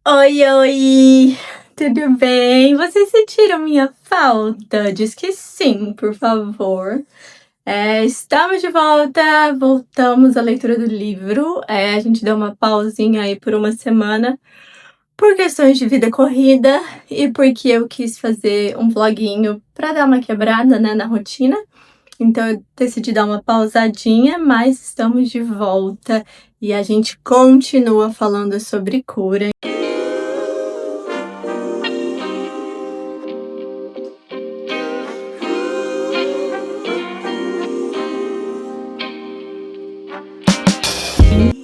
Oi, oi! Tudo bem? Vocês sentiram minha falta? Diz que sim, por favor. Estamos de volta, voltamos à leitura do livro. A gente deu uma pausinha aí por uma semana por questões de vida corrida e porque eu quis fazer um vloguinho para dar uma quebrada, né, na rotina. Então eu decidi dar uma pausadinha, mas estamos de volta e a gente continua falando sobre cura.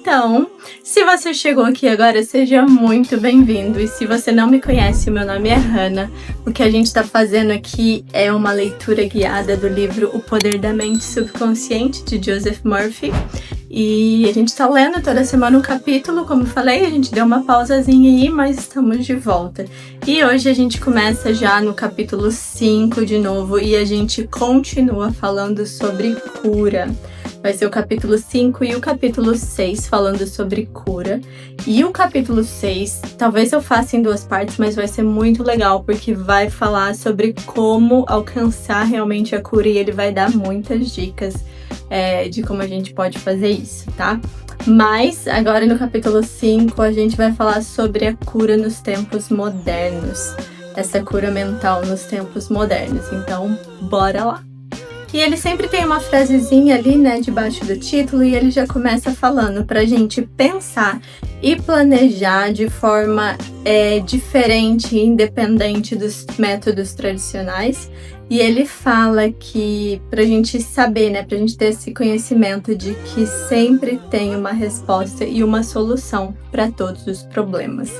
Então, se você chegou aqui agora, seja muito bem-vindo. E se você não me conhece, meu nome é Hannah. O que a gente está fazendo aqui é uma leitura guiada do livro O Poder da Mente Subconsciente, de Joseph Murphy. E a gente está lendo toda semana um capítulo, como eu falei, a gente deu uma pausazinha aí, mas estamos de volta. E hoje a gente começa já no capítulo 5 de novo e a gente continua falando sobre cura. Vai ser o capítulo 5 e o capítulo 6 falando sobre cura. E o capítulo 6, talvez eu faça em 2 partes, mas vai ser muito legal, porque vai falar sobre como alcançar realmente a cura e ele vai dar muitas dicas de como a gente pode fazer isso, tá? Mas agora no capítulo 5 a gente vai falar sobre a cura nos tempos modernos. Essa cura mental nos tempos modernos. Então, bora lá! E ele sempre tem uma frasezinha ali, né, debaixo do título, e ele já começa falando pra gente pensar e planejar de forma diferente e independente dos métodos tradicionais. E ele fala que pra gente saber, né, pra gente ter esse conhecimento de que sempre tem uma resposta e uma solução para todos os problemas.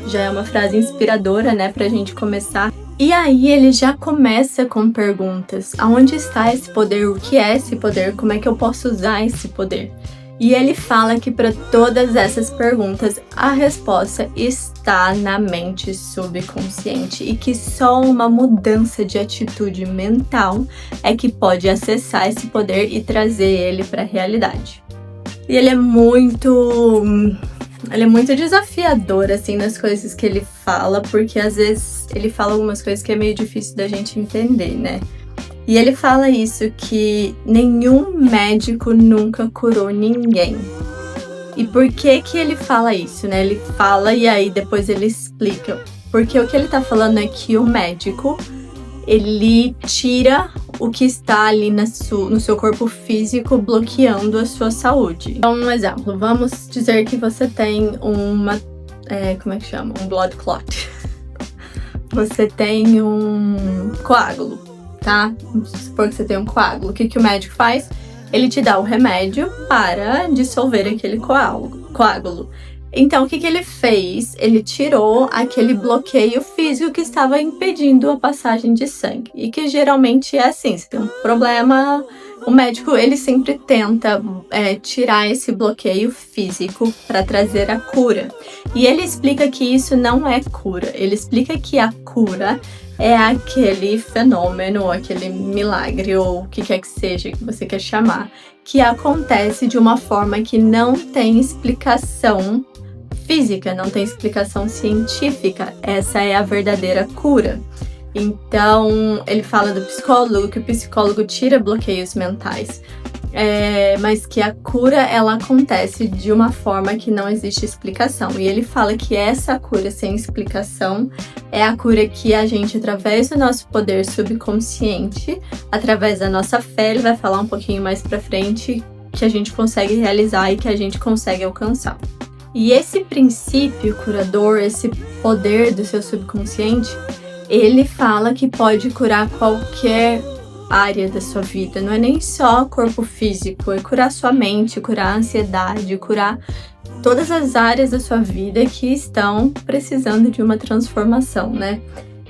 Já é uma frase inspiradora, né, pra gente começar. E aí ele já começa com perguntas. Aonde está esse poder? O que é esse poder? Como é que eu posso usar esse poder? E ele fala que para todas essas perguntas a resposta está na mente subconsciente e que só uma mudança de atitude mental é que pode acessar esse poder e trazer ele para a realidade. E ele é muito desafiador, assim, nas coisas que ele fala, porque às vezes ele fala algumas coisas que é meio difícil da gente entender, né? E ele fala isso, que nenhum médico nunca curou ninguém. E por que que ele fala isso, né? Ele fala e aí depois ele explica. Porque o que ele tá falando é que o médico, ele tira o que está ali no seu corpo físico, bloqueando a sua saúde. Então, um exemplo, vamos dizer que você tem um blood clot. Você tem um coágulo, tá? Vamos supor que você tem um coágulo. O que que o médico faz? Ele te dá o remédio para dissolver aquele coágulo. Então, o que que ele fez? Ele tirou aquele bloqueio físico que estava impedindo a passagem de sangue. E que geralmente é assim, se tem um problema, o médico ele sempre tenta tirar esse bloqueio físico para trazer a cura. E ele explica que isso não é cura. Ele explica que a cura é aquele fenômeno, aquele milagre, ou o que quer que seja que você quer chamar, que acontece de uma forma que não tem explicação física, não tem explicação científica. Essa é a verdadeira cura. Então, ele fala do psicólogo, que o psicólogo tira bloqueios mentais, mas que a cura, ela acontece de uma forma que não existe explicação. E ele fala que essa cura sem explicação é a cura que a gente, através do nosso poder subconsciente, através da nossa fé, ele vai falar um pouquinho mais pra frente, que a gente consegue realizar e que a gente consegue alcançar. E esse princípio curador, esse poder do seu subconsciente, ele fala que pode curar qualquer área da sua vida. Não é nem só corpo físico, é curar sua mente, curar a ansiedade, curar todas as áreas da sua vida que estão precisando de uma transformação, né?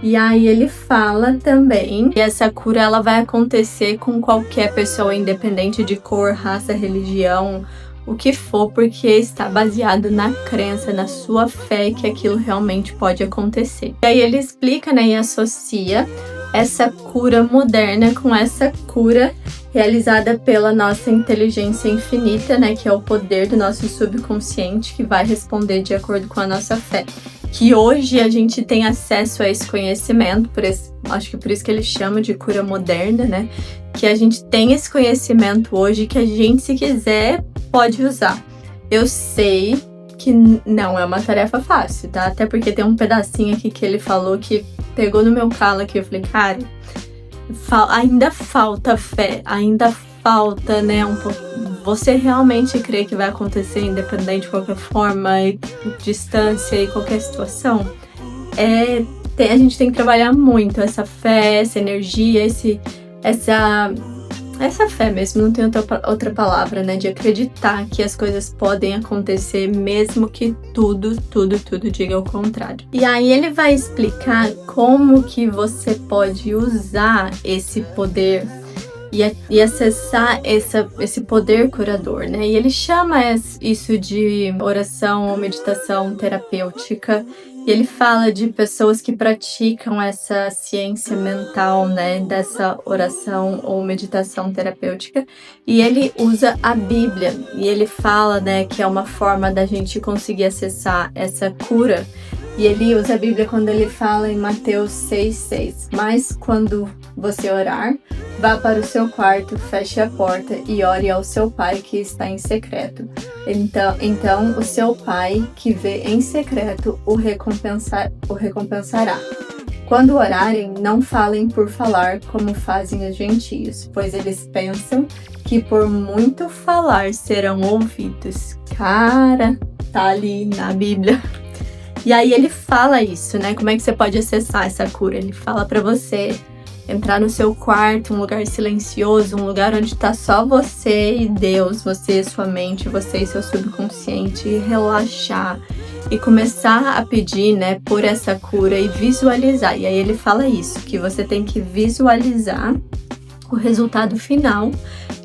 E aí ele fala também que essa cura ela vai acontecer com qualquer pessoa, independente de cor, raça, religião, o que for, porque está baseado na crença, na sua fé que aquilo realmente pode acontecer. E aí ele explica, né, e associa essa cura moderna com essa cura realizada pela nossa inteligência infinita, né, que é o poder do nosso subconsciente que vai responder de acordo com a nossa fé. que hoje a gente tem acesso a esse conhecimento, acho que por isso que eles chamam de cura moderna, né? Que a gente tem esse conhecimento hoje que a gente, se quiser, pode usar. Eu sei que não é uma tarefa fácil, tá? Até porque tem um pedacinho aqui que ele falou que pegou no meu calo aqui. Eu falei, cara, ainda falta fé, ainda falta, né, um pouco. Você realmente crê que vai acontecer independente de qualquer forma, e distância e qualquer situação? A gente tem que trabalhar muito essa fé, essa energia, essa fé mesmo, não tem outra palavra, né? De acreditar que as coisas podem acontecer mesmo que tudo diga o contrário. E aí ele vai explicar como que você pode usar esse poder e acessar esse poder curador, né? E ele chama isso de oração ou meditação terapêutica. E ele fala de pessoas que praticam essa ciência mental, né, dessa oração ou meditação terapêutica. E ele usa a Bíblia. E ele fala, né, que é uma forma da gente conseguir acessar essa cura. E ele usa a Bíblia quando ele fala em Mateus 6,6. Mas quando você orar, vá para o seu quarto, feche a porta e ore ao seu pai que está em secreto. Então o seu pai que vê em secreto o recompensará. Quando orarem, não falem por falar como fazem os gentios, pois eles pensam que por muito falar serão ouvidos. Cara, tá ali na Bíblia. E aí ele fala isso, né? Como é que você pode acessar essa cura? Ele fala pra você entrar no seu quarto, um lugar silencioso, um lugar onde tá só você e Deus, você e sua mente, você e seu subconsciente, e relaxar e começar a pedir, né, por essa cura e visualizar. E aí ele fala isso, que você tem que visualizar o resultado final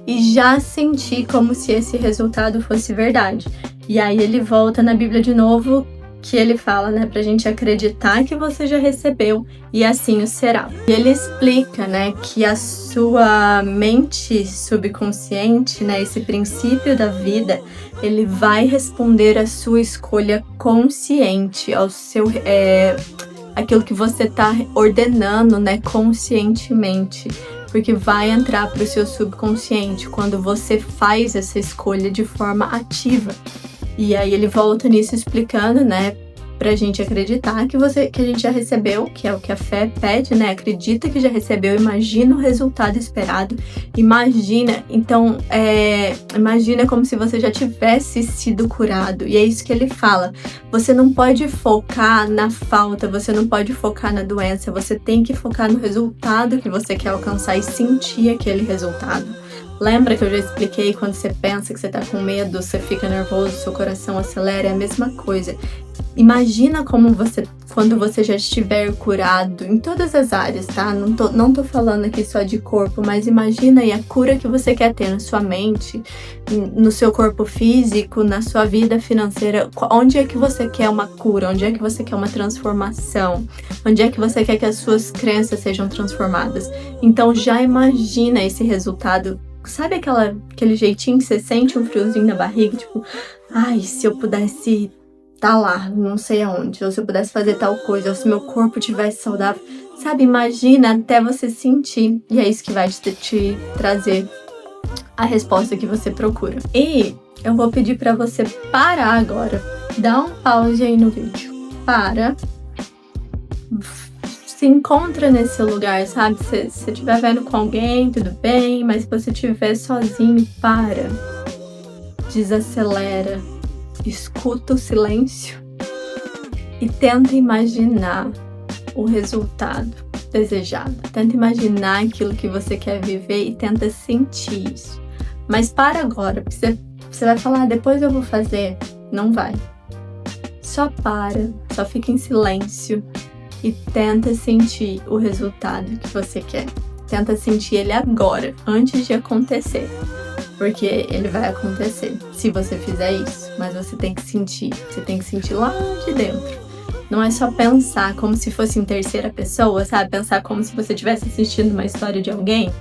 e já sentir como se esse resultado fosse verdade. E aí ele volta na Bíblia de novo, que ele fala, né, pra gente acreditar que você já recebeu e assim o será. E ele explica, né, que a sua mente subconsciente, né, esse princípio da vida, ele vai responder à sua escolha consciente, ao seu, aquilo que você tá ordenando, né, conscientemente. Porque vai entrar pro seu subconsciente quando você faz essa escolha de forma ativa. E aí ele volta nisso explicando, né, pra gente acreditar que a gente já recebeu, que é o que a fé pede, né, acredita que já recebeu, imagina o resultado esperado, imagina como se você já tivesse sido curado. E é isso que ele fala, você não pode focar na falta, você não pode focar na doença, você tem que focar no resultado que você quer alcançar e sentir aquele resultado. Lembra que eu já expliquei, quando você pensa que você tá com medo, você fica nervoso, seu coração acelera, é a mesma coisa. Imagina quando você já estiver curado em todas as áreas, tá? Não tô falando aqui só de corpo, mas imagina aí a cura que você quer ter na sua mente, no seu corpo físico, na sua vida financeira. Onde é que você quer uma cura? Onde é que você quer uma transformação? Onde é que você quer que as suas crenças sejam transformadas? Então já imagina esse resultado. Sabe aquele jeitinho que você sente um friozinho na barriga? Tipo, ai, se eu pudesse tá lá, não sei aonde, ou se eu pudesse fazer tal coisa, ou se meu corpo tivesse saudável. Sabe, imagina até você sentir. E é isso que vai te trazer a resposta que você procura. E eu vou pedir pra você parar agora. Dá um pause aí no vídeo. Para. Se encontra nesse lugar, sabe? Se você estiver vendo com alguém, tudo bem, mas se você estiver sozinho, para, desacelera, escuta o silêncio e tenta imaginar o resultado desejado. Tenta imaginar aquilo que você quer viver e tenta sentir isso. Mas para agora, porque você vai falar, depois eu vou fazer. Não vai. Só para, só fica em silêncio. E tenta sentir o resultado que você quer. Tenta sentir ele agora, antes de acontecer. Porque ele vai acontecer, se você fizer isso. Mas você tem que sentir. Você tem que sentir lá de dentro. não é só pensar como se fosse em terceira pessoa, sabe? Pensar como se você estivesse assistindo uma história de alguém.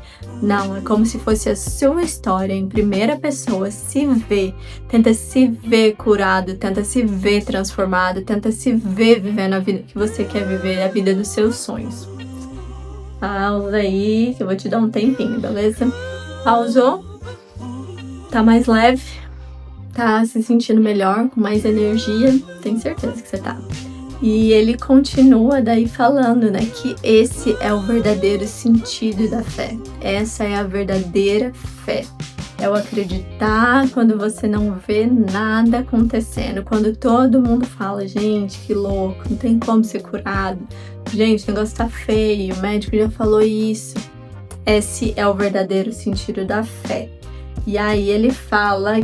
Não, é como se fosse a sua história em primeira pessoa. Se vê, tenta se ver curado, tenta se ver transformado, tenta se ver vivendo a vida que você quer viver, a vida dos seus sonhos. Pausa aí, que eu vou te dar um tempinho, beleza? Pausou? Tá mais leve? Tá se sentindo melhor, com mais energia? Tenho certeza que você tá. E ele continua daí falando, né, que esse é o verdadeiro sentido da fé. Essa é a verdadeira fé. É o acreditar quando você não vê nada acontecendo. Quando todo mundo fala, gente, que louco, não tem como ser curado. Gente, o negócio tá feio, o médico já falou isso. Esse é o verdadeiro sentido da fé. E aí ele fala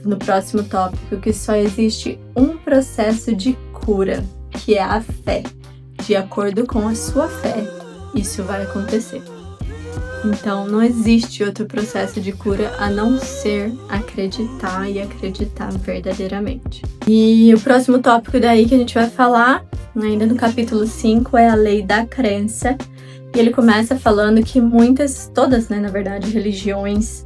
no próximo tópico que só existe um processo de cura, que é a fé. De acordo com a sua fé, isso vai acontecer. Então, não existe outro processo de cura a não ser acreditar e acreditar verdadeiramente. E o próximo tópico daí que a gente vai falar, ainda no capítulo 5, é a lei da crença. E ele começa falando que todas, né, na verdade, religiões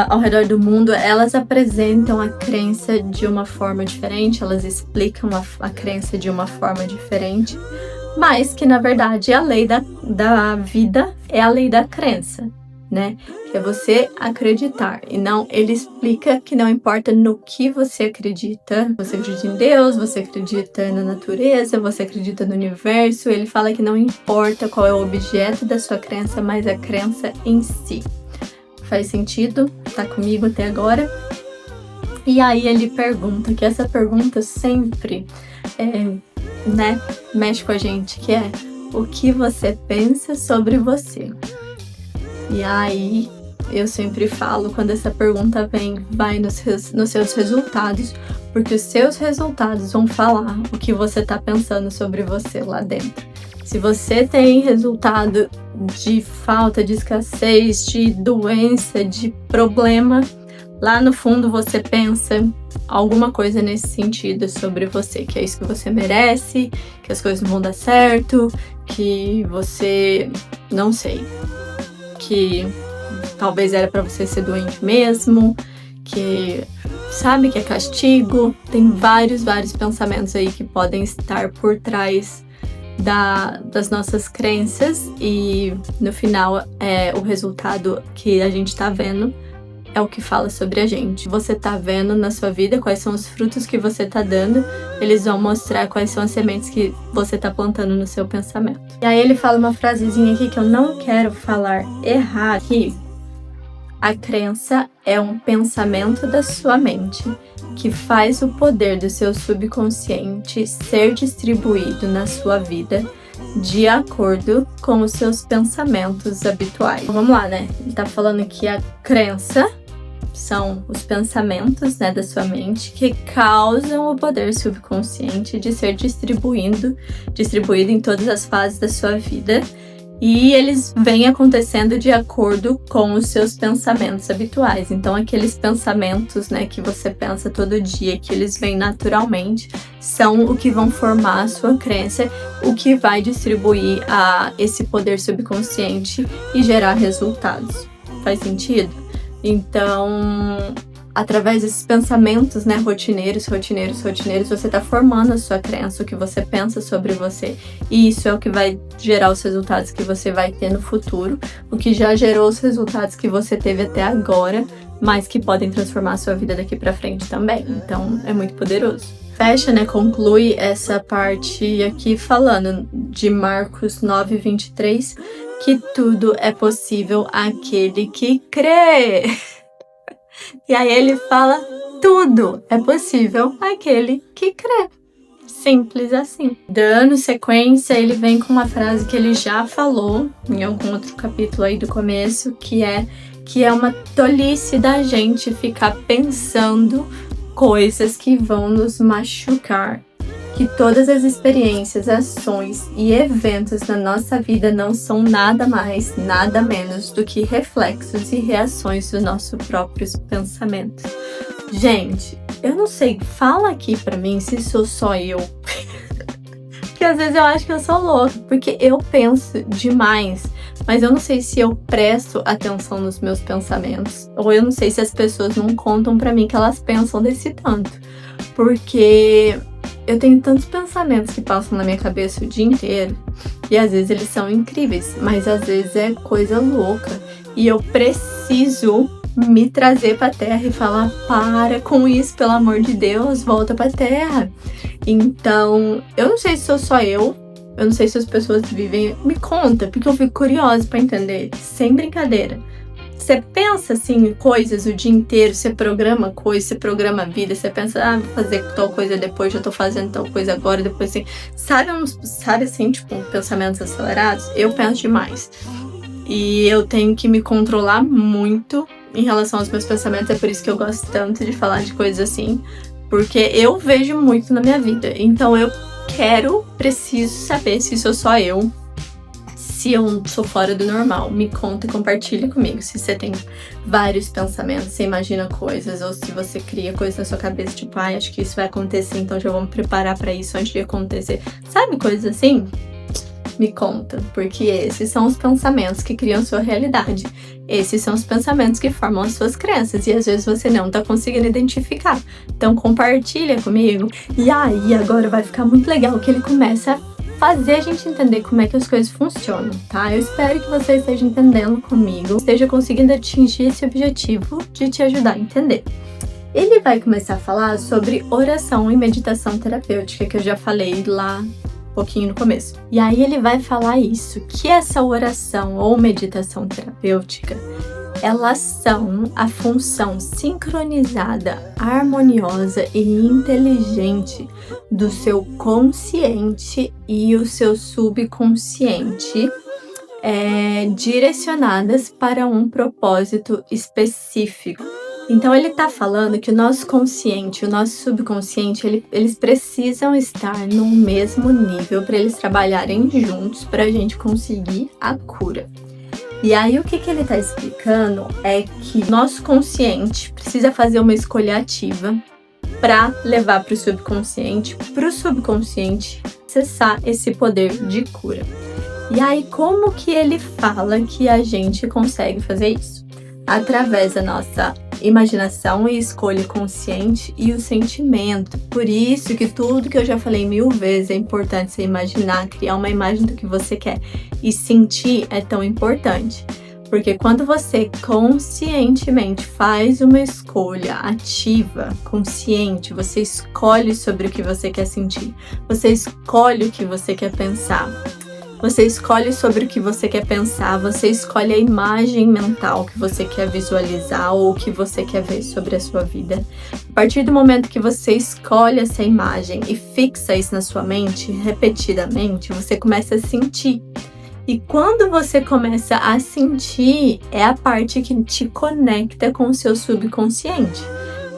ao redor do mundo, elas apresentam a crença de uma forma diferente, elas explicam a crença de uma forma diferente, mas que na verdade a lei da vida é a lei da crença, né? Que é você acreditar. E não, ele explica que não importa no que você acredita em Deus, você acredita na natureza, você acredita no universo, ele fala que não importa qual é o objeto da sua crença, mas a crença em si. Faz sentido? Tá comigo até agora? E aí ele pergunta, que essa pergunta sempre mexe com a gente, que é: o que você pensa sobre você? E aí eu sempre falo, quando essa pergunta vem, vai nos seus resultados, porque os seus resultados vão falar o que você tá pensando sobre você lá dentro. Se você tem resultado de falta, de escassez, de doença, de problema, lá no fundo você pensa alguma coisa nesse sentido sobre você, que é isso que você merece, que as coisas não vão dar certo, que você, não sei, que talvez era pra você ser doente mesmo, que sabe que é castigo. Tem vários pensamentos aí que podem estar por trás das nossas crenças, e no final o resultado que a gente tá vendo é o que fala sobre a gente. Você tá vendo na sua vida quais são os frutos que você tá dando, eles vão mostrar quais são as sementes que você tá plantando no seu pensamento. E aí ele fala uma frasezinha aqui que eu não quero falar errado, que a crença é um pensamento da sua mente que faz o poder do seu subconsciente ser distribuído na sua vida de acordo com os seus pensamentos habituais. Então, vamos lá, né? Ele tá falando que a crença são os pensamentos, né, da sua mente que causam o poder subconsciente de ser distribuído em todas as fases da sua vida. E eles vêm acontecendo de acordo com os seus pensamentos habituais. Então, aqueles pensamentos, né, que você pensa todo dia, que eles vêm naturalmente, são o que vão formar a sua crença, o que vai distribuir esse poder subconsciente e gerar resultados. Faz sentido? Então, através desses pensamentos, né, rotineiros, você tá formando a sua crença, o que você pensa sobre você. E isso é o que vai gerar os resultados que você vai ter no futuro, o que já gerou os resultados que você teve até agora, mas que podem transformar a sua vida daqui pra frente também. Então, é muito poderoso. Fecha, né, conclui essa parte aqui falando de Marcos 9:23, que tudo é possível àquele que crê. E aí ele fala, tudo é possível àquele que crê. Simples assim. Dando sequência, ele vem com uma frase que ele já falou em algum outro capítulo aí do começo, que é uma tolice da gente ficar pensando coisas que vão nos machucar. Que todas as experiências, ações e eventos na nossa vida não são nada mais, nada menos do que reflexos e reações dos nossos próprios pensamentos. Gente, eu não sei, fala aqui pra mim se sou só eu que às vezes eu acho que eu sou louca, porque eu penso demais, mas eu não sei se eu presto atenção nos meus pensamentos, ou eu não sei se as pessoas não contam pra mim que elas pensam desse tanto, porque eu tenho tantos pensamentos que passam na minha cabeça o dia inteiro, e às vezes eles são incríveis, mas às vezes é coisa louca, e eu preciso me trazer pra terra e falar, para com isso, pelo amor de Deus, volta pra terra. Então, eu não sei se sou só eu não sei se as pessoas vivem, me conta, porque eu fico curiosa pra entender, sem brincadeira. Você pensa assim, coisas o dia inteiro, você programa coisas, você programa a vida, você pensa, vou fazer tal coisa depois, já tô fazendo tal coisa agora, depois assim, sabe assim, tipo, pensamentos acelerados? Eu penso demais. E eu tenho que me controlar muito em relação aos meus pensamentos, é por isso que eu gosto tanto de falar de coisas assim, porque eu vejo muito na minha vida, então eu preciso saber se sou só eu, se eu sou fora do normal. Me conta e compartilha comigo se você tem vários pensamentos, você imagina coisas, ou se você cria coisas na sua cabeça, tipo, acho que isso vai acontecer, então já vou me preparar pra isso antes de acontecer. Sabe, coisas assim? Me conta, porque esses são os pensamentos que criam sua realidade. Esses são os pensamentos que formam as suas crenças e às vezes você não tá conseguindo identificar. Então compartilha comigo. E aí agora vai ficar muito legal que ele começa a fazer a gente entender como é que as coisas funcionam, tá? Eu espero que você esteja entendendo comigo, esteja conseguindo atingir esse objetivo de te ajudar a entender. Ele vai começar a falar sobre oração e meditação terapêutica, que eu já falei lá pouquinho no começo. E aí ele vai falar isso, que essa oração ou meditação terapêutica, elas são a função sincronizada, harmoniosa e inteligente do seu consciente e o seu subconsciente, direcionadas para um propósito específico. Então ele tá falando que o nosso consciente e o nosso subconsciente, eles precisam estar no mesmo nível para eles trabalharem juntos para a gente conseguir a cura. E aí o que ele tá explicando é que nosso consciente precisa fazer uma escolha ativa para levar para o subconsciente acessar esse poder de cura. E aí como que ele fala que a gente consegue fazer isso? Através da nossa imaginação e escolha consciente e o sentimento. Por isso que tudo que eu já falei 1000 vezes é importante você imaginar, criar uma imagem do que você quer. E sentir é tão importante. Porque quando você conscientemente faz uma escolha ativa, consciente, você escolhe sobre o que você quer sentir. Você escolhe o que você quer pensar. Você escolhe sobre o que você quer pensar, você escolhe a imagem mental que você quer visualizar ou o que você quer ver sobre a sua vida. A partir do momento que você escolhe essa imagem e fixa isso na sua mente, repetidamente, você começa a sentir. E quando você começa a sentir, é a parte que te conecta com o seu subconsciente.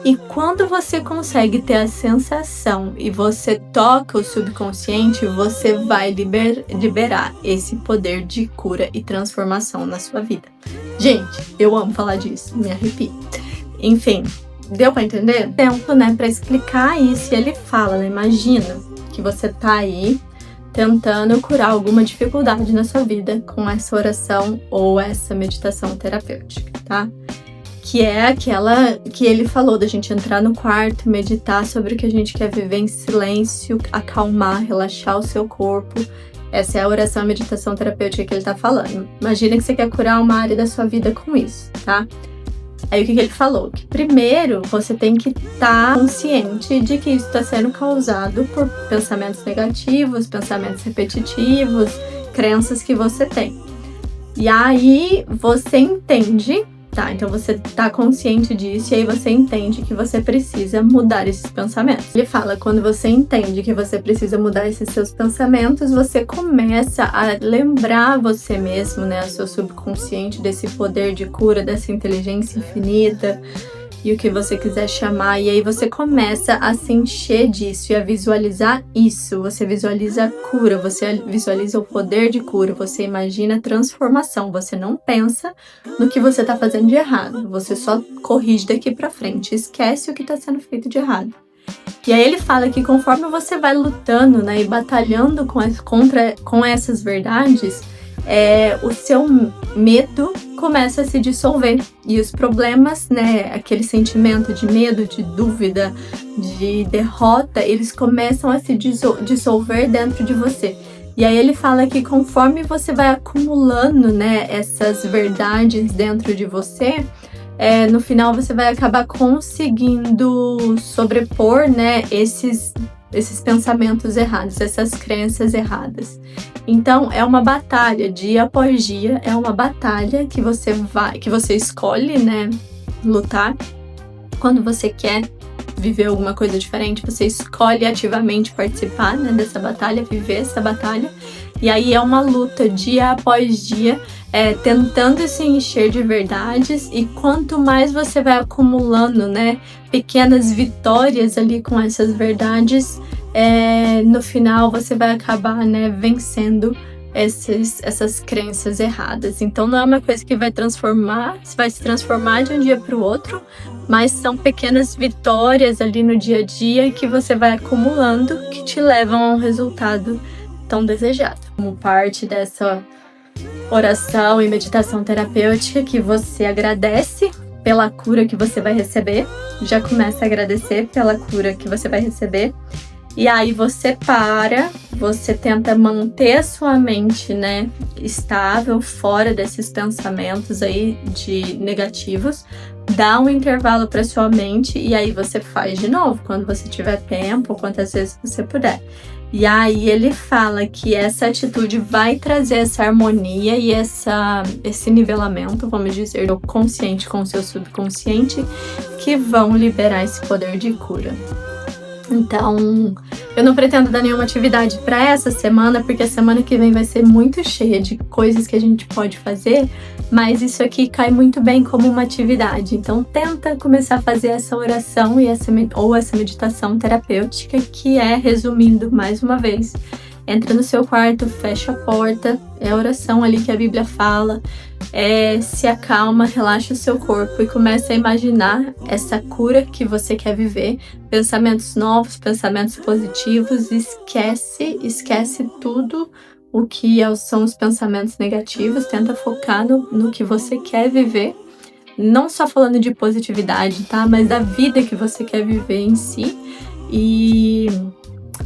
E quando você consegue ter a sensação e você toca o subconsciente, você vai liberar esse poder de cura e transformação na sua vida. Gente, eu amo falar disso, me arrepio. Enfim, deu pra entender? Tempo, né, pra explicar isso. E ele fala, né, imagina que você tá aí tentando curar alguma dificuldade na sua vida com essa oração ou essa meditação terapêutica, tá? Que é aquela que ele falou da gente entrar no quarto, meditar sobre o que a gente quer viver em silêncio, acalmar, relaxar o seu corpo. Essa é a oração e meditação terapêutica que ele tá falando. Imagina que você quer curar uma área da sua vida com isso, tá? Aí o que ele falou? Que primeiro você tem que estar consciente de que isso está sendo causado por pensamentos negativos, pensamentos repetitivos, crenças que você tem. E aí você entende. Tá, então você tá consciente disso e aí você entende que você precisa mudar esses pensamentos. Ele fala, quando você entende que você precisa mudar esses seus pensamentos, você começa a lembrar você mesmo, né, o seu subconsciente desse poder de cura, dessa inteligência infinita e o que você quiser chamar. E aí você começa a se encher disso e a visualizar isso. Você visualiza a cura, você visualiza o poder de cura, você imagina a transformação. Você não pensa no que você tá fazendo de errado. Você só corrige daqui pra frente, esquece o que tá sendo feito de errado. E aí ele fala que conforme você vai lutando, né, e batalhando com essas verdades, o seu medo começa a se dissolver. E os problemas, né, aquele sentimento de medo, de dúvida, de derrota, eles começam a se dissolver dentro de você. E aí ele fala que conforme você vai acumulando, né, essas verdades dentro de você, no final você vai acabar conseguindo sobrepor, né, esses pensamentos errados, essas crenças erradas. Então, é uma batalha, dia após dia, é uma batalha que você escolhe, né, lutar. Quando você quer viver alguma coisa diferente, você escolhe ativamente participar, né, dessa batalha, viver essa batalha. E aí é uma luta dia após dia, tentando se encher de verdades, e quanto mais você vai acumulando, né, pequenas vitórias ali com essas verdades, no final você vai acabar, né, vencendo essas crenças erradas. Então não é uma coisa que vai se transformar de um dia para o outro, mas são pequenas vitórias ali no dia a dia que você vai acumulando, que te levam a um resultado tão desejado. Como parte dessa oração e meditação terapêutica, que você agradece pela cura que você vai receber, já começa a agradecer pela cura que você vai receber, e aí você tenta manter a sua mente, né, estável, fora desses pensamentos aí de negativos, dá um intervalo para sua mente, e aí você faz de novo, quando você tiver tempo, ou quantas vezes você puder. E aí ele fala que essa atitude vai trazer essa harmonia e esse nivelamento, vamos dizer, do consciente com o seu subconsciente, que vão liberar esse poder de cura. Então, eu não pretendo dar nenhuma atividade para essa semana, porque a semana que vem vai ser muito cheia de coisas que a gente pode fazer, mas isso aqui cai muito bem como uma atividade. Então, tenta começar a fazer essa oração ou essa meditação terapêutica, que resumindo mais uma vez, entra no seu quarto, fecha a porta, é a oração ali que a Bíblia fala, se acalma, relaxa o seu corpo e começa a imaginar essa cura que você quer viver, pensamentos novos, pensamentos positivos, esquece tudo o que são os pensamentos negativos, tenta focar no que você quer viver, não só falando de positividade, tá? Mas da vida que você quer viver em si, e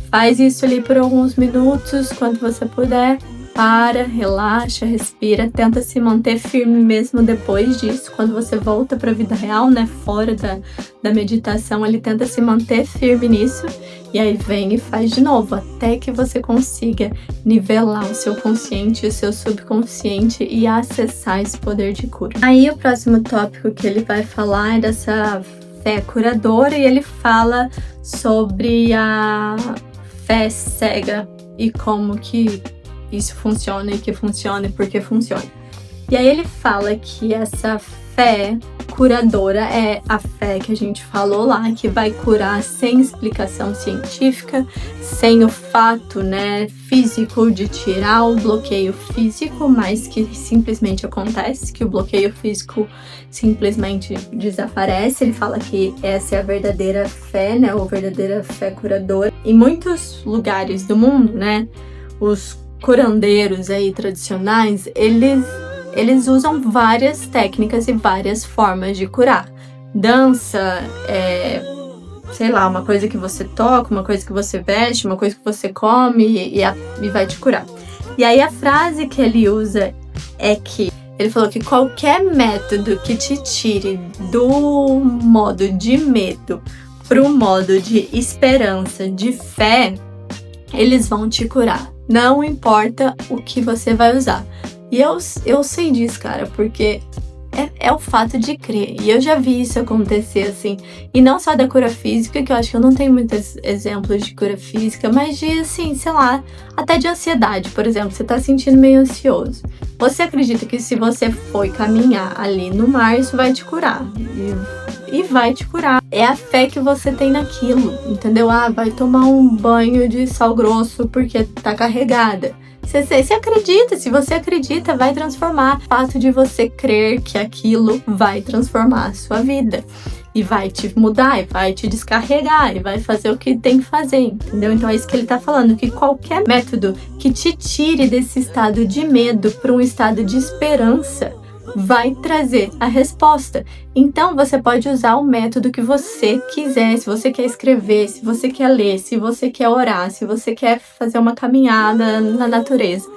faz isso ali por alguns minutos, quando você puder. Para, relaxa, respira, tenta se manter firme mesmo depois disso. Quando você volta para a vida real, né, fora da meditação, ele tenta se manter firme nisso. E aí vem e faz de novo, até que você consiga nivelar o seu consciente e o seu subconsciente e acessar esse poder de cura. Aí o próximo tópico que ele vai falar é dessa fé curadora, e ele fala sobre a fé cega e como que isso funciona, e que funciona e por que funciona. E aí ele fala que essa fé curadora é a fé que a gente falou lá, que vai curar sem explicação científica, sem o fato, né, físico de tirar o bloqueio físico, mas que simplesmente acontece, que o bloqueio físico simplesmente desaparece. Ele fala que essa é a verdadeira fé, né, ou verdadeira fé curadora. Em muitos lugares do mundo, né, os curandeiros aí tradicionais, eles usam várias técnicas e várias formas de curar. Dança, sei lá, uma coisa que você toca, uma coisa que você veste, uma coisa que você come e vai te curar. E aí a frase que ele usa é que ele falou que qualquer método que te tire do modo de medo para o modo de esperança, de fé, eles vão te curar. Não importa o que você vai usar. E eu sei disso, cara, porque é o fato de crer. E eu já vi isso acontecer, assim. E não só da cura física, que eu acho que eu não tenho muitos exemplos de cura física, mas de, assim, sei lá, até de ansiedade, por exemplo. Você tá sentindo meio ansioso. Você acredita que se você for caminhar ali no mar, isso vai te curar. E vai te curar. É a fé que você tem naquilo, entendeu? Vai tomar um banho de sal grosso porque tá carregada. Você acredita, se você acredita, vai transformar. O fato de você crer que aquilo vai transformar a sua vida. e vai te mudar, e vai te descarregar, e vai fazer o que tem que fazer, entendeu? Então é isso que ele tá falando, que qualquer método que te tire desse estado de medo para um estado de esperança vai trazer a resposta. Então você pode usar o método que você quiser, se você quer escrever, se você quer ler, se você quer orar, se você quer fazer uma caminhada na natureza.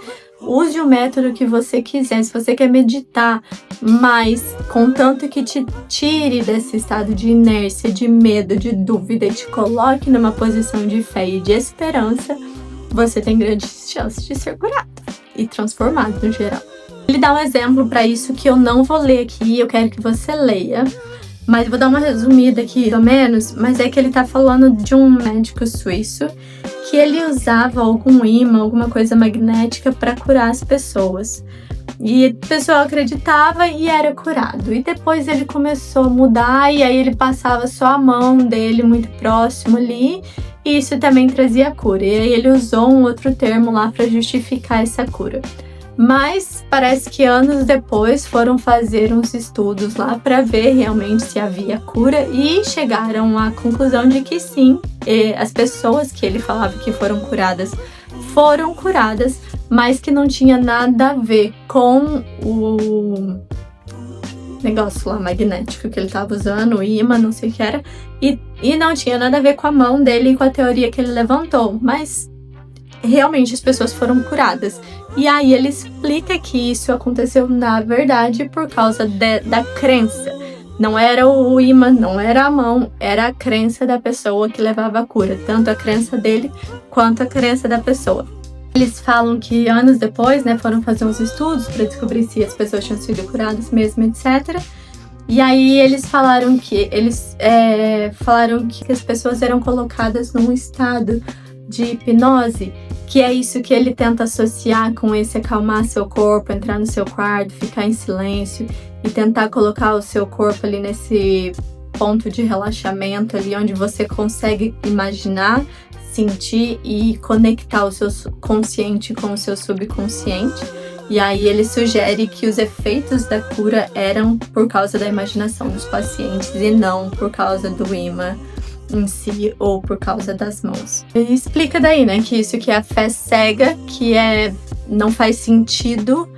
Use o método que você quiser, se você quer meditar, mas contanto que te tire desse estado de inércia, de medo, de dúvida e te coloque numa posição de fé e de esperança, você tem grandes chances de ser curado e transformado no geral. Ele dá um exemplo para isso que eu não vou ler aqui, eu quero que você leia, mas vou dar uma resumida aqui, pelo menos, mas é que ele tá falando de um médico suíço que ele usava algum imã, alguma coisa magnética para curar as pessoas. E o pessoal acreditava e era curado. E depois ele começou a mudar e aí ele passava só a mão dele muito próximo ali e isso também trazia cura. E aí ele usou um outro termo lá para justificar essa cura. Mas parece que anos depois foram fazer uns estudos lá para ver realmente se havia cura e chegaram à conclusão de que sim, as pessoas que ele falava que foram curadas, mas que não tinha nada a ver com o negócio lá magnético que ele estava usando, o imã, não sei o que era, e não tinha nada a ver com a mão dele e com a teoria que ele levantou, mas realmente as pessoas foram curadas. E aí ele explica que isso aconteceu na verdade por causa da crença. Não era o imã, não era a mão, era a crença da pessoa que levava a cura, tanto a crença dele quanto a crença da pessoa. Eles falam que anos depois, né, foram fazer uns estudos para descobrir se as pessoas tinham sido curadas mesmo, etc. E aí eles falaram que as pessoas eram colocadas num estado de hipnose, que é isso que ele tenta associar com esse acalmar seu corpo, entrar no seu quarto, ficar em silêncio e tentar colocar o seu corpo ali nesse ponto de relaxamento ali onde você consegue imaginar, sentir e conectar o seu consciente com o seu subconsciente. E aí ele sugere que os efeitos da cura eram por causa da imaginação dos pacientes e não por causa do imã em si ou por causa das mãos. Ele explica daí, né, que isso que é a fé cega, que não faz sentido,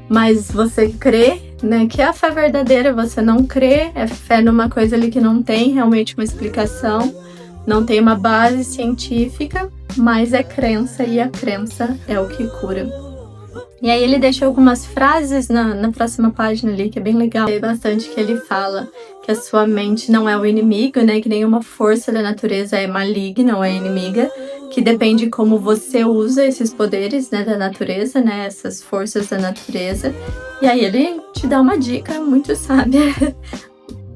mas você crê, né, que é a fé verdadeira, você não crê, é fé numa coisa ali que não tem realmente uma explicação, não tem uma base científica, mas é crença e a crença é o que cura. E aí ele deixa algumas frases na próxima página ali, que é bem legal. É bastante que ele fala que a sua mente não é o inimigo, né? Que nenhuma força da natureza é maligna ou é inimiga. Que depende de como você usa esses poderes, né, da natureza, né? Essas forças da natureza. E aí ele te dá uma dica muito sábia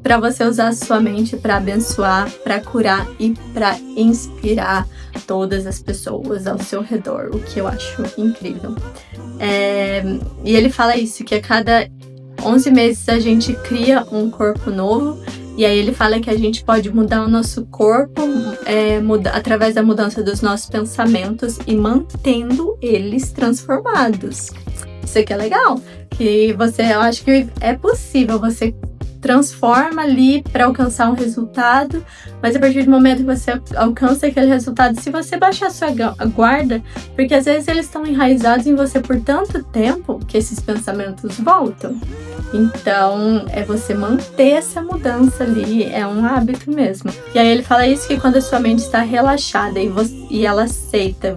para você usar a sua mente para abençoar, para curar e para inspirar todas as pessoas ao seu redor, o que eu acho incrível. E ele fala isso, que a cada 11 meses a gente cria um corpo novo, e aí ele fala que a gente pode mudar o nosso corpo através da mudança dos nossos pensamentos e mantendo eles transformados. Isso aqui é legal, que eu acho que é possível, você transforma ali para alcançar um resultado, mas a partir do momento que você alcança aquele resultado, se você baixar sua guarda, porque às vezes eles estão enraizados em você por tanto tempo que esses pensamentos voltam. Então, é você manter essa mudança ali, é um hábito mesmo. E aí ele fala isso, que quando a sua mente está relaxada e ela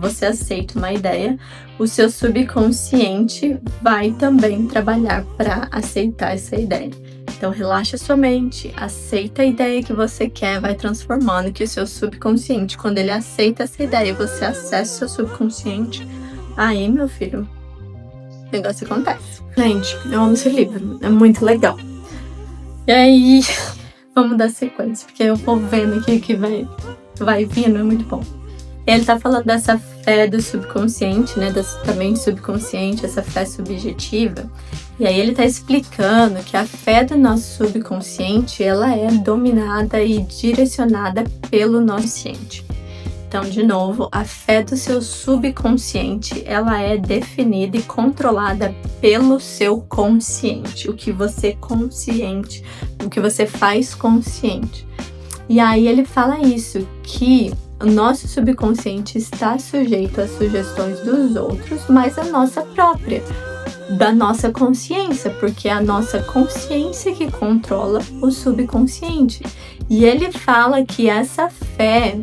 você aceita uma ideia, o seu subconsciente vai também trabalhar para aceitar essa ideia. Então, relaxa sua mente, aceita a ideia que você quer, vai transformando, que o seu subconsciente, quando ele aceita essa ideia, você acessa o seu subconsciente, aí, meu filho, o negócio acontece. Gente, eu amo esse livro, é muito legal. E aí, vamos dar sequência, porque eu vou vendo aqui que vai vindo, é muito bom. Ele tá falando dessa fé do subconsciente, né, da mente subconsciente, essa fé subjetiva. E aí ele tá explicando que a fé do nosso subconsciente, ela é dominada e direcionada pelo nosso consciente. Então, de novo, a fé do seu subconsciente, ela é definida e controlada pelo seu consciente, o que você consciente, o que você faz consciente. E aí ele fala isso, que o nosso subconsciente está sujeito às sugestões dos outros, mas a nossa própria, da nossa consciência, porque é a nossa consciência que controla o subconsciente. E ele fala que essa fé,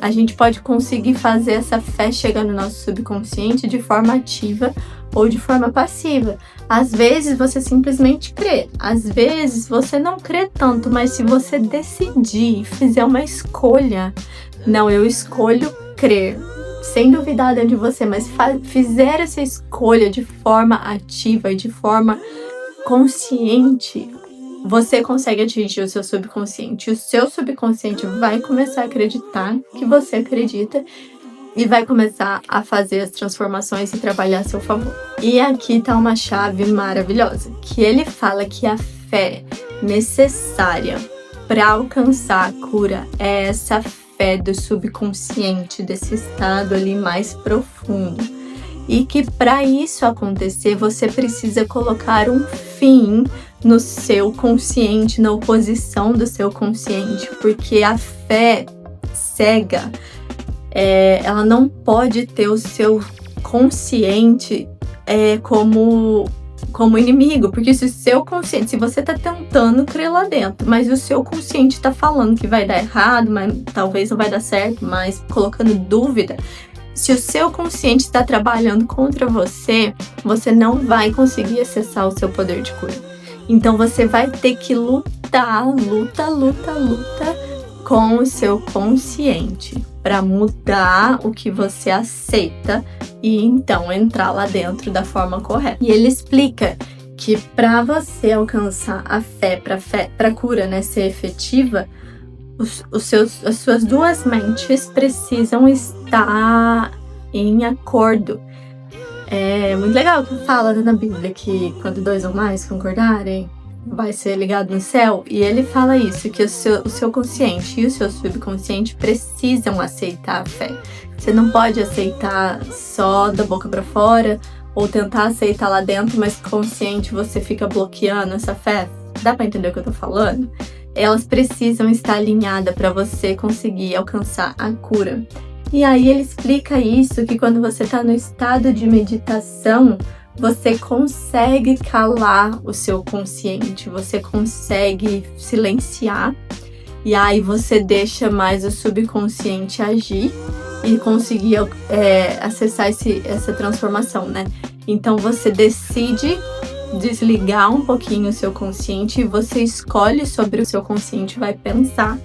a gente pode conseguir fazer essa fé chegar no nosso subconsciente de forma ativa ou de forma passiva. Às vezes você simplesmente crê, às vezes você não crê tanto, mas se você decidir, fizer uma escolha, não, eu escolho crer, sem duvidar dentro de você, mas fizer essa escolha de forma ativa e de forma consciente, você consegue atingir o seu subconsciente. O seu subconsciente vai começar a acreditar que você acredita e vai começar a fazer as transformações e trabalhar a seu favor. E aqui tá uma chave maravilhosa, que ele fala que a fé necessária para alcançar a cura é essa fé do subconsciente, desse estado ali mais profundo. E que para isso acontecer, você precisa colocar um fim no seu consciente, na oposição do seu consciente, porque a fé cega, ela não pode ter o seu consciente como inimigo, porque se o seu consciente, se você tá tentando crer lá dentro, mas o seu consciente tá falando que vai dar errado, mas talvez não vai dar certo, mas colocando dúvida, se o seu consciente está trabalhando contra você, você não vai conseguir acessar o seu poder de cura. Então você vai ter que lutar com o seu consciente para mudar o que você aceita e então entrar lá dentro da forma correta. E ele explica que para você alcançar a fé, para cura, né, ser efetiva, as suas duas mentes precisam estar em acordo. É muito legal que fala na Bíblia que quando dois ou mais concordarem, vai ser ligado no céu. E ele fala isso, que o seu consciente e o seu subconsciente precisam aceitar a fé. Você não pode aceitar só da boca para fora ou tentar aceitar lá dentro, mas consciente você fica bloqueando essa fé. Dá para entender o que eu tô falando? Elas precisam estar alinhadas para você conseguir alcançar a cura. E aí ele explica isso, que quando você está no estado de meditação, você consegue calar o seu consciente, você consegue silenciar, e aí você deixa mais o subconsciente agir e conseguir acessar essa transformação, né? Então você decide desligar um pouquinho o seu consciente e você escolhe sobre o seu consciente vai pensar.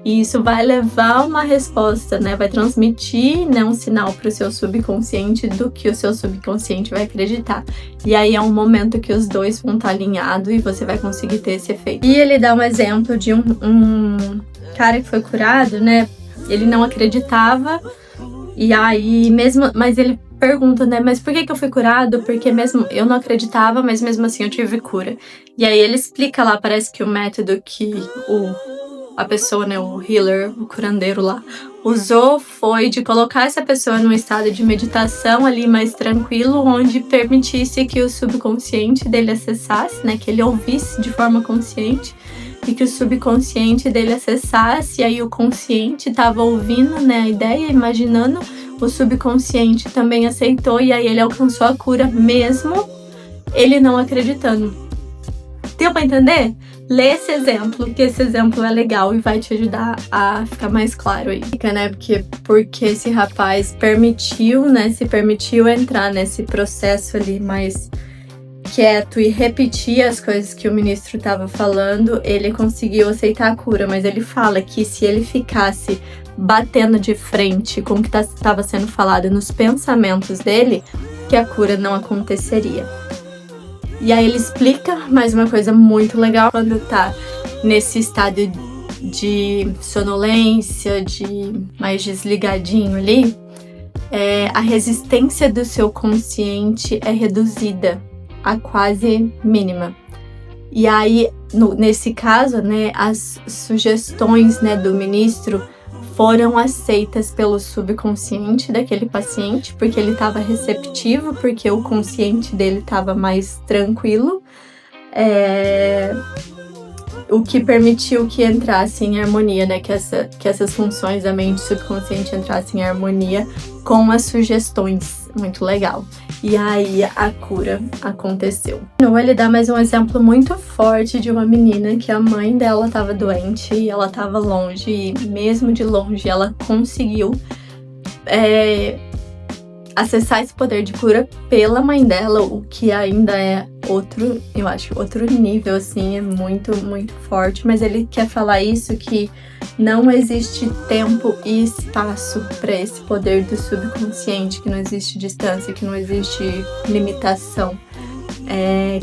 E isso vai levar uma resposta, né? Vai transmitir, né, um sinal para o seu subconsciente do que o seu subconsciente vai acreditar. E aí é um momento que os dois vão estar alinhados e você vai conseguir ter esse efeito. E ele dá um exemplo de um cara que foi curado, né? Ele não acreditava e aí mas ele pergunta, né? Mas por que eu fui curado? Porque mesmo eu não acreditava, mas mesmo assim eu tive cura. E aí ele explica lá, parece que o método que a pessoa, né, o healer, o curandeiro lá, usou foi de colocar essa pessoa num estado de meditação ali mais tranquilo, onde permitisse que o subconsciente dele acessasse, né, que ele ouvisse de forma consciente e que o subconsciente dele acessasse, e aí o consciente estava ouvindo, né, a ideia, imaginando, o subconsciente também aceitou e aí ele alcançou a cura mesmo ele não acreditando. Deu pra entender? Lê esse exemplo, que esse exemplo é legal e vai te ajudar a ficar mais claro aí. Né? Porque esse rapaz se permitiu entrar nesse processo ali mais quieto e repetir as coisas que o ministro estava falando, ele conseguiu aceitar a cura, mas ele fala que se ele ficasse batendo de frente com o que estava sendo falado nos pensamentos dele, que a cura não aconteceria. E aí ele explica mais uma coisa muito legal, quando tá nesse estado de sonolência, de mais desligadinho ali, a resistência do seu consciente é reduzida a quase mínima. E aí, nesse caso, né, as sugestões, né, do ministro foram aceitas pelo subconsciente daquele paciente, porque ele estava receptivo, porque o consciente dele estava mais tranquilo, o que permitiu que entrasse em harmonia, né? Que essas funções da mente subconsciente entrassem em harmonia com as sugestões. Muito legal. E aí a cura aconteceu. Ele dá mais um exemplo muito forte de uma menina que a mãe dela estava doente e ela estava longe, e mesmo de longe ela conseguiu acessar esse poder de cura pela mãe dela, o que ainda é outro nível, assim, é muito, muito forte. Mas ele quer falar isso, que não existe tempo e espaço para esse poder do subconsciente, que não existe distância, que não existe limitação.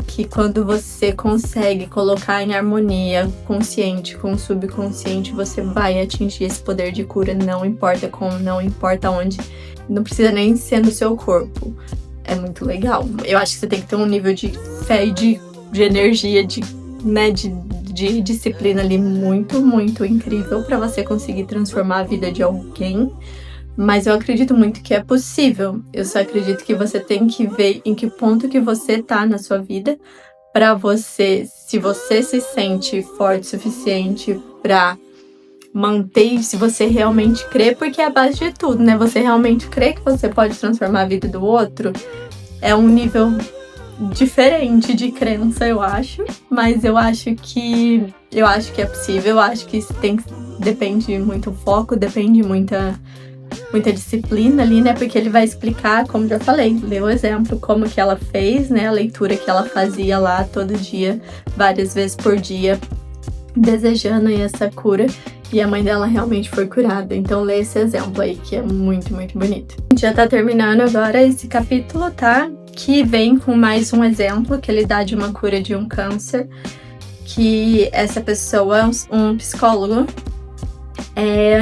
Que quando você consegue colocar em harmonia consciente com o subconsciente, você vai atingir esse poder de cura, não importa como, não importa onde, não precisa nem ser no seu corpo. É muito legal. Eu acho que você tem que ter um nível de fé e de energia, de disciplina ali muito, muito incrível para você conseguir transformar a vida de alguém. Mas eu acredito muito que é possível. Eu só acredito que você tem que ver em que ponto que você tá na sua vida para você, se você se sente forte o suficiente para manter, se você realmente crê, porque é a base de tudo, né? Você realmente crê que você pode transformar a vida do outro. É um nível diferente de crença, eu acho, mas eu acho que é possível. Eu acho que isso depende muito do foco, depende muita disciplina ali, né? Porque ele vai explicar, como já falei, leu o exemplo, como que ela fez, né? A leitura que ela fazia lá todo dia, várias vezes por dia, desejando aí essa cura. E a mãe dela realmente foi curada. Então lê esse exemplo aí, que é muito, muito bonito. A gente já tá terminando agora esse capítulo, tá? Que vem com mais um exemplo que ele dá de uma cura de um câncer. Que essa pessoa, um psicólogo,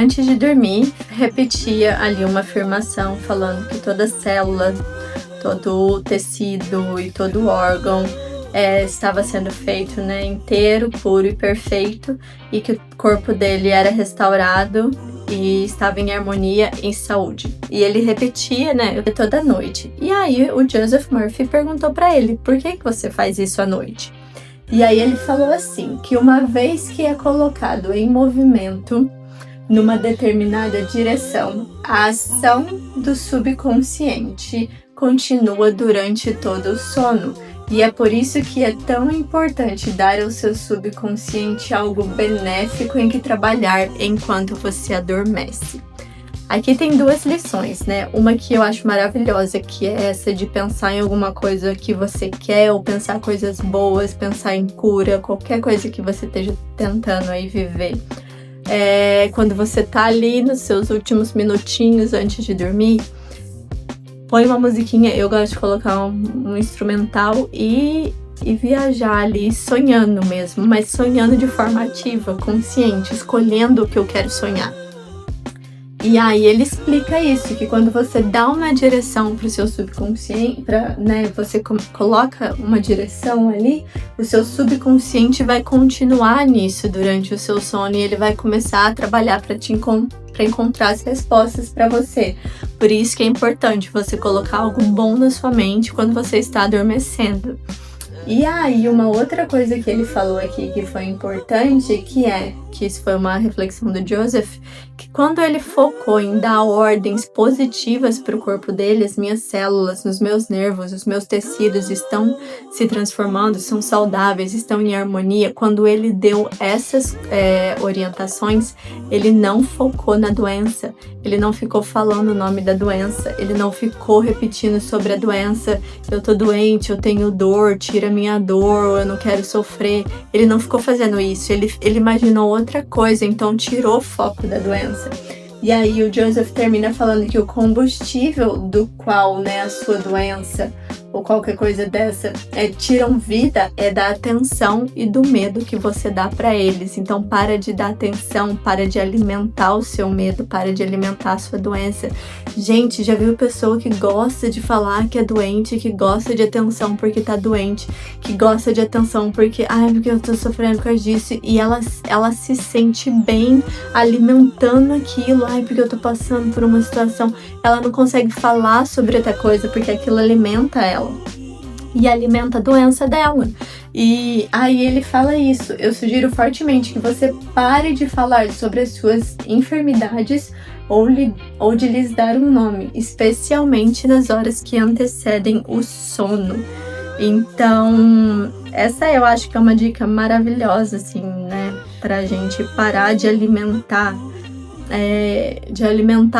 antes de dormir, repetia ali uma afirmação falando que toda célula, todo o tecido e todo o órgão estava sendo feito, né, inteiro, puro e perfeito, e que o corpo dele era restaurado e estava em harmonia, em saúde. E ele repetia, né, toda noite. E aí o Joseph Murphy perguntou para ele: por que você faz isso à noite? E aí ele falou assim, que uma vez que é colocado em movimento numa determinada direção, a ação do subconsciente continua durante todo o sono. E é por isso que é tão importante dar ao seu subconsciente algo benéfico em que trabalhar enquanto você adormece. Aqui tem duas lições, né? Uma que eu acho maravilhosa, que é essa de pensar em alguma coisa que você quer, ou pensar coisas boas, pensar em cura, qualquer coisa que você esteja tentando aí viver. Quando você tá ali nos seus últimos minutinhos antes de dormir, põe uma musiquinha. Eu gosto de colocar um instrumental e viajar ali, sonhando mesmo, mas sonhando de forma ativa, consciente, escolhendo o que eu quero sonhar. E aí ele explica isso, que quando você dá uma direção para o seu subconsciente, você coloca uma direção ali, o seu subconsciente vai continuar nisso durante o seu sono e ele vai começar a trabalhar para encontrar as respostas para você. Por isso que é importante você colocar algo bom na sua mente quando você está adormecendo. E aí, uma outra coisa que ele falou aqui que foi importante, que isso foi uma reflexão do Joseph, que quando ele focou em dar ordens positivas para o corpo dele, as minhas células, os meus nervos, os meus tecidos estão se transformando, são saudáveis, estão em harmonia. Quando ele deu essas orientações, ele não focou na doença, ele não ficou falando o nome da doença, ele não ficou repetindo sobre a doença, eu tô doente, eu tenho dor, tira minha dor, eu não quero sofrer. Ele não ficou fazendo isso, ele imaginou outra coisa, então tirou o foco da doença. E aí o Joseph termina falando que o combustível do qual, né, a sua doença ou qualquer coisa dessa, tiram vida, é da atenção e do medo que você dá para eles. Então para de dar atenção, para de alimentar o seu medo, para de alimentar a sua doença. Gente, já viu pessoa que gosta de falar que é doente, que gosta de atenção porque tá doente, que gosta de atenção porque eu tô sofrendo por causa disso, e ela se sente bem alimentando aquilo, porque eu tô passando por uma situação, ela não consegue falar sobre outra coisa porque aquilo alimenta ela e alimenta a doença dela. E aí ele fala isso: eu sugiro fortemente que você pare de falar sobre as suas enfermidades ou de lhes dar um nome, especialmente nas horas que antecedem o sono. Então, essa eu acho que é uma dica maravilhosa, assim, né? Pra gente parar de alimentar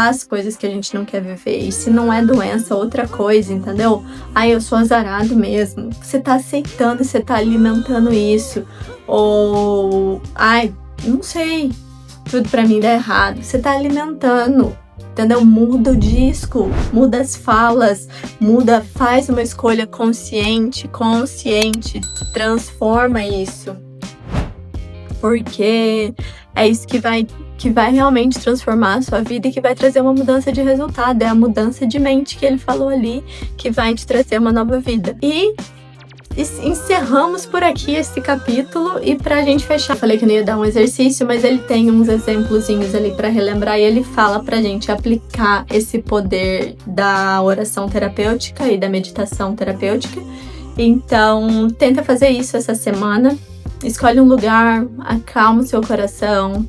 as coisas que a gente não quer viver. E se não é doença, outra coisa, entendeu? Eu sou azarado mesmo. Você tá aceitando, você tá alimentando isso. Ou, não sei, tudo pra mim dá errado. Você tá alimentando, entendeu? Muda o disco, muda as falas, faz uma escolha consciente, transforma isso. Porque é isso que vai realmente transformar a sua vida e que vai trazer uma mudança de resultado. É a mudança de mente que ele falou ali que vai te trazer uma nova vida. E encerramos por aqui esse capítulo. E pra gente fechar, falei que não ia dar um exercício, mas ele tem uns exemplozinhos ali pra relembrar, e ele fala pra gente aplicar esse poder da oração terapêutica e da meditação terapêutica. Então, tenta fazer isso essa semana. Escolhe um lugar, acalma o seu coração,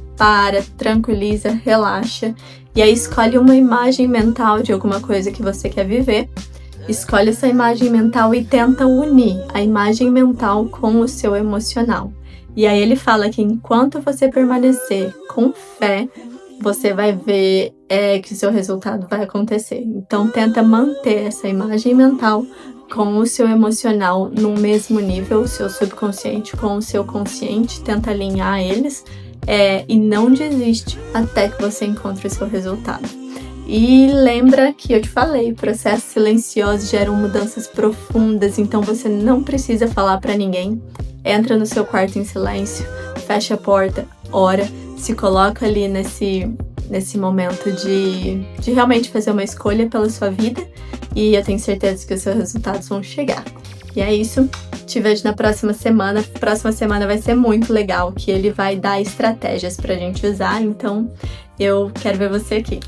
tranquiliza, relaxa. E aí escolhe uma imagem mental de alguma coisa que você quer viver. Escolhe essa imagem mental e tenta unir a imagem mental com o seu emocional. E aí ele fala que enquanto você permanecer com fé, você vai ver que o seu resultado vai acontecer. Então tenta manter essa imagem mental com o seu emocional no mesmo nível, o seu subconsciente com o seu consciente, tenta alinhar eles e não desiste até que você encontre o seu resultado. E lembra que eu te falei, processos silenciosos geram mudanças profundas, então você não precisa falar para ninguém. Entra no seu quarto em silêncio, fecha a porta, ora, se coloca ali nesse momento de realmente fazer uma escolha pela sua vida, e eu tenho certeza que os seus resultados vão chegar. E é isso, te vejo na próxima semana. Próxima semana vai ser muito legal, que ele vai dar estratégias pra gente usar, então eu quero ver você aqui.